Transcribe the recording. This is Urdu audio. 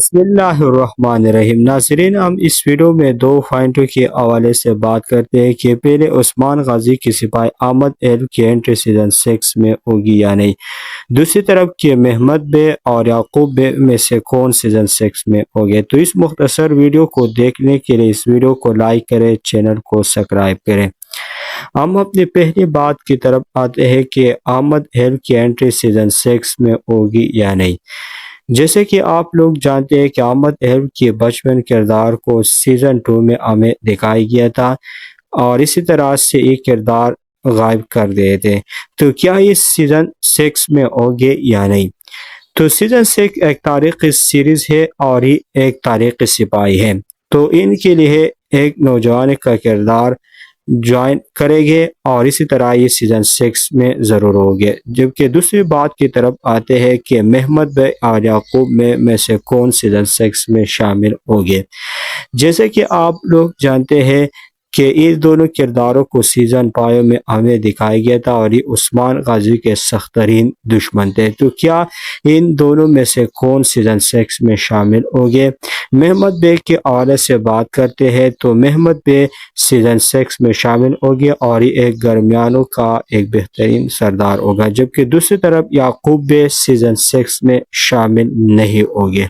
بسم اللہ الرحمن الرحیم۔ ناظرین، ہم اس ویڈیو میں دو پوائنٹوں کے حوالے سے بات کرتے ہیں کہ پہلے عثمان غازی کی سپاہی احمد ہیل کی انٹری سیزن 6 میں ہوگی یا نہیں، دوسری طرف کہ محمد بے اور یعقوب بے میں سے کون سیزن 6 میں ہوگے۔ تو اس مختصر ویڈیو کو دیکھنے کے لیے اس ویڈیو کو لائک کریں، چینل کو سبسکرائب کریں۔ ہم اپنی پہلی بات کی طرف آتے ہیں کہ احمد ہیل کی انٹری سیزن 6 میں ہوگی یا نہیں۔ جیسے کہ آپ لوگ جانتے ہیں کہ احمد ہیل کے بچپن کردار کو سیزن 2 میں ہمیں دکھایا گیا تھا اور اسی طرح سے یہ کردار غائب کر دیے تھے، تو کیا یہ سیزن 6 میں ہوگے یا نہیں۔ تو سیزن 6 ایک تاریخی سیریز ہے اور یہ ایک تاریخی سپاہی ہے، تو ان کے لیے ایک نوجوان کا کردار جوائن کرے گے اور اسی طرح یہ سیزن 6 میں ضرور ہوگے۔ جبکہ دوسری بات کی طرف آتے ہیں کہ محمد بے اور یعقوب میں سے کون سیزن 6 میں شامل ہوگے۔ جیسے کہ آپ لوگ جانتے ہیں کہ ان دونوں کرداروں کو سیزن 5 میں ہمیں دکھایا گیا تھا اور یہ عثمان غازی کے سخت ترین دشمن تھے، تو کیا ان دونوں میں سے کون سیزن 6 میں شامل ہوگے۔ محمد بے کے حوالے سے بات کرتے ہیں تو محمد بے سیزن 6 میں شامل ہوگے اور یہ ایک گرمیانوں کا ایک بہترین سردار ہوگا، جبکہ دوسری طرف یعقوب بے سیزن 6 میں شامل نہیں ہوگے۔